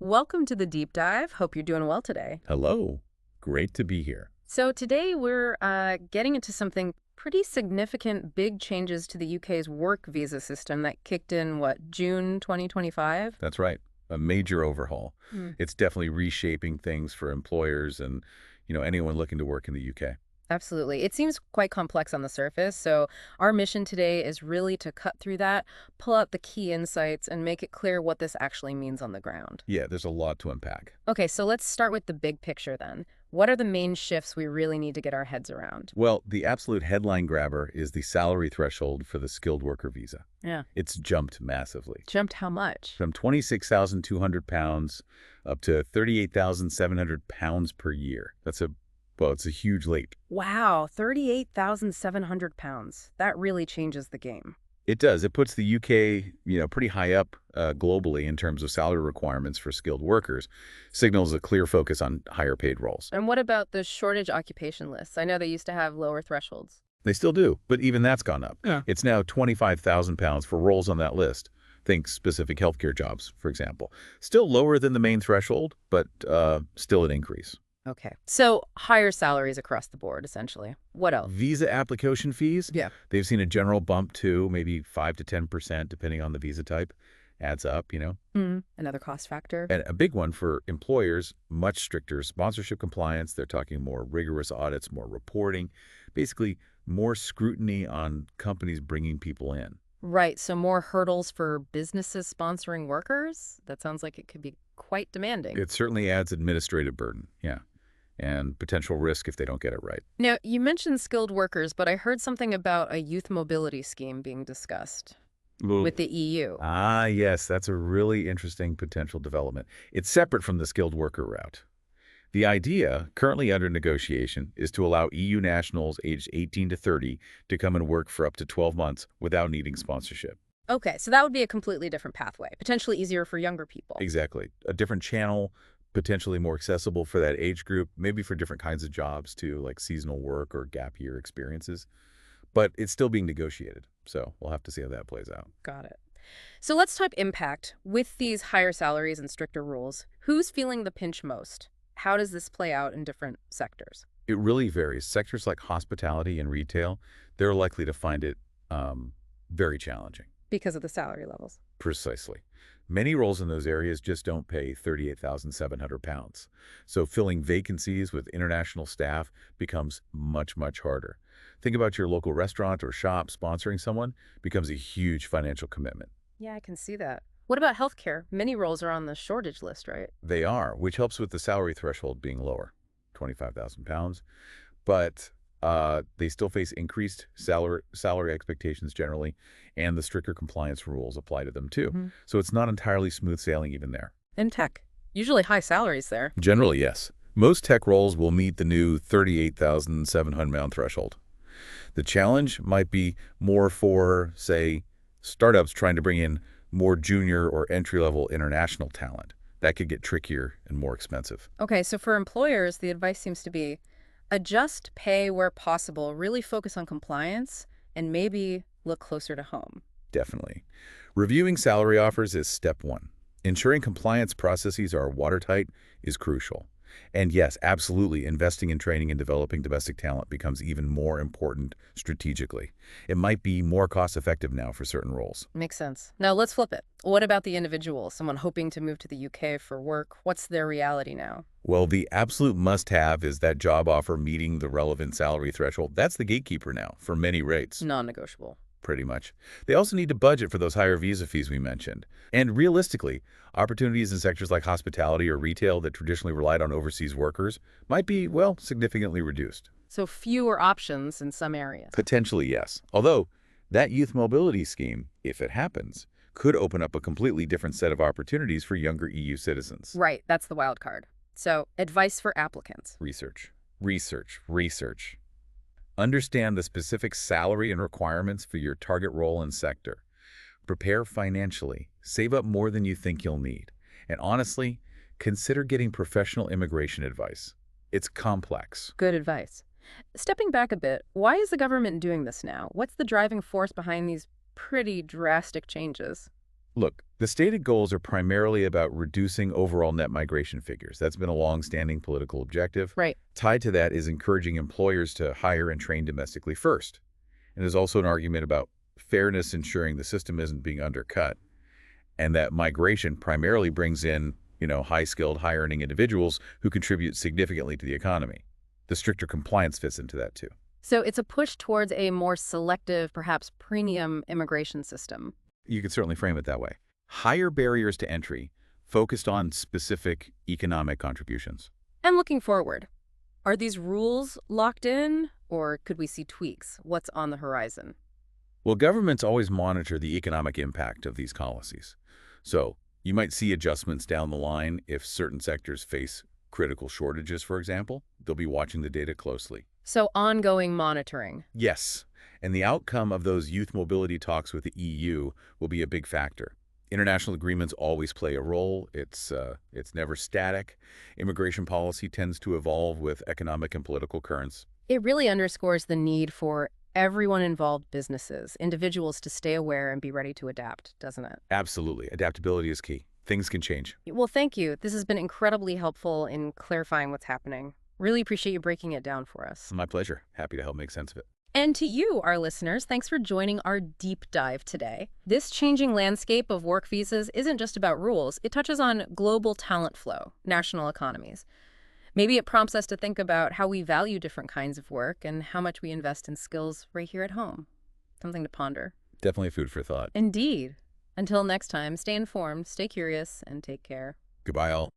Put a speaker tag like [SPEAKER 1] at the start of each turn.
[SPEAKER 1] Welcome to the deep dive. Hope you're doing well today.
[SPEAKER 2] Hello. Great to be here.
[SPEAKER 1] So today we're getting into something pretty significant, big changes to the UK's work visa system that kicked in, what, June 2025?
[SPEAKER 2] That's right. A major overhaul.
[SPEAKER 1] Hmm.
[SPEAKER 2] It's definitely reshaping things for employers and, anyone looking to work in the UK.
[SPEAKER 1] Absolutely. It seems quite complex on the surface, so our mission today is really to cut through that, pull out the key insights, and make it clear what this actually means on the ground.
[SPEAKER 2] Yeah, there's a lot to unpack.
[SPEAKER 1] Okay, so let's start with the big picture then. What are the main shifts we really need to get our heads around?
[SPEAKER 2] Well, the absolute headline grabber is the salary threshold for the skilled worker visa.
[SPEAKER 1] Yeah.
[SPEAKER 2] It's jumped massively
[SPEAKER 1] Jumped how much?
[SPEAKER 2] from £26,200 up to £38,700 per year. It's a huge leap.
[SPEAKER 1] Wow, 38,700 pounds. That really changes the game.
[SPEAKER 2] It does. It puts the UK, pretty high up globally in terms of salary requirements for skilled workers. Signals a clear focus on higher paid roles.
[SPEAKER 1] And what about the shortage occupation lists? I know they used to have lower thresholds.
[SPEAKER 2] They still do, but even that's gone up.
[SPEAKER 1] Yeah.
[SPEAKER 2] It's now £25,000 for roles on that list. Think specific healthcare jobs, for example. Still lower than the main threshold, but still an increase.
[SPEAKER 1] Okay. So higher salaries across the board, essentially. What else?
[SPEAKER 2] Visa application fees?
[SPEAKER 1] Yeah.
[SPEAKER 2] They've seen a general bump too, maybe 5 to 10%, depending on the visa type. Adds up,
[SPEAKER 1] Another cost factor.
[SPEAKER 2] And a big one for employers, much stricter sponsorship compliance. They're talking more rigorous audits, more reporting, basically more scrutiny on companies bringing people in.
[SPEAKER 1] Right. So more hurdles for businesses sponsoring workers? That sounds like it could be quite demanding.
[SPEAKER 2] It certainly adds administrative burden, yeah, and potential risk if they don't get it right.
[SPEAKER 1] Now, you mentioned skilled workers, but I heard something about a youth mobility scheme being discussed with the EU.
[SPEAKER 2] Ah, yes, that's a really interesting potential development. It's separate from the skilled worker route. The idea, currently under negotiation, is to allow EU nationals aged 18 to 30 to come and work for up to 12 months without needing sponsorship.
[SPEAKER 1] Okay, so that would be a completely different pathway, potentially easier for younger people.
[SPEAKER 2] Exactly. A different channel, potentially more accessible for that age group, maybe for different kinds of jobs too, like seasonal work or gap year experiences. But it's still being negotiated, so we'll have to see how that plays out.
[SPEAKER 1] Got it. So let's talk impact. With these higher salaries and stricter rules, who's feeling the pinch most? How does this play out in different sectors?
[SPEAKER 2] It really varies. Sectors like hospitality and retail, they're likely to find it very challenging.
[SPEAKER 1] Because of the salary levels.
[SPEAKER 2] Precisely. Many roles in those areas just don't pay £38,700. So filling vacancies with international staff becomes much, much harder. Think about your local restaurant or shop sponsoring someone becomes a huge financial commitment.
[SPEAKER 1] Yeah, I can see that. What about healthcare? Many roles are on the shortage list, right?
[SPEAKER 2] They are, which helps with the salary threshold being lower, £25,000. But they still face increased salary expectations generally, and the stricter compliance rules apply to them too. So it's not entirely smooth sailing even there.
[SPEAKER 1] In tech, usually high salaries there.
[SPEAKER 2] Generally, yes. Most tech roles will meet the new £38,700 threshold. The challenge might be more for, say, startups trying to bring in more junior or entry-level international talent. That could get trickier and more expensive.
[SPEAKER 1] Okay, so for employers, the advice seems to be adjust pay where possible, really focus on compliance, and maybe look closer to home.
[SPEAKER 2] Definitely. Reviewing salary offers is step one. Ensuring compliance processes are watertight is crucial. And yes, absolutely, investing in training and developing domestic talent becomes even more important strategically. It might be more cost-effective now for certain roles.
[SPEAKER 1] Makes sense. Now let's flip it. What about the individual, someone hoping to move to the UK for work? What's their reality now?
[SPEAKER 2] Well, the absolute must-have is that job offer meeting the relevant salary threshold. That's the gatekeeper now for many rates.
[SPEAKER 1] Non-negotiable.
[SPEAKER 2] Pretty much. They also need to budget for those higher visa fees we mentioned. And realistically, opportunities in sectors like hospitality or retail that traditionally relied on overseas workers might be, well, significantly reduced.
[SPEAKER 1] So fewer options in some areas.
[SPEAKER 2] Potentially, yes. Although, that youth mobility scheme, if it happens, could open up a completely different set of opportunities for younger EU citizens.
[SPEAKER 1] Right, that's the wild card. So, advice for applicants.
[SPEAKER 2] Research, research, research. Understand the specific salary and requirements for your target role and sector. Prepare financially. Save up more than you think you'll need. And honestly, consider getting professional immigration advice. It's complex.
[SPEAKER 1] Good advice. Stepping back a bit, why is the government doing this now? What's the driving force behind these pretty drastic changes?
[SPEAKER 2] Look, the stated goals are primarily about reducing overall net migration figures. That's been a long-standing political objective.
[SPEAKER 1] Right.
[SPEAKER 2] Tied to that is encouraging employers to hire and train domestically first. And there's also an argument about fairness, ensuring the system isn't being undercut, and that migration primarily brings in, high-skilled, high-earning individuals who contribute significantly to the economy. The stricter compliance fits into that too.
[SPEAKER 1] So it's a push towards a more selective, perhaps premium immigration system.
[SPEAKER 2] You could certainly frame it that way. Higher barriers to entry, focused on specific economic contributions.
[SPEAKER 1] And looking forward, are these rules locked in, or could we see tweaks? What's on the horizon?
[SPEAKER 2] Well, governments always monitor the economic impact of these policies. So you might see adjustments down the line if certain sectors face critical shortages, for example. They'll be watching the data closely.
[SPEAKER 1] So ongoing monitoring.
[SPEAKER 2] Yes, and the outcome of those youth mobility talks with the EU will be a big factor. International agreements always play a role. It's never static. Immigration policy tends to evolve with economic and political currents.
[SPEAKER 1] It really underscores the need for everyone involved, businesses, individuals, to stay aware and be ready to adapt, doesn't it?
[SPEAKER 2] Absolutely. Adaptability is key. Things can change.
[SPEAKER 1] Well, thank you. This has been incredibly helpful in clarifying what's happening. Really appreciate you breaking it down for us.
[SPEAKER 2] My pleasure. Happy to help make sense of it.
[SPEAKER 1] And to you, our listeners, thanks for joining our deep dive today. This changing landscape of work visas isn't just about rules. It touches on global talent flow, national economies. Maybe it prompts us to think about how we value different kinds of work and how much we invest in skills right here at home. Something to ponder.
[SPEAKER 2] Definitely food for thought.
[SPEAKER 1] Indeed. Until next time, stay informed, stay curious, and take care.
[SPEAKER 2] Goodbye, all.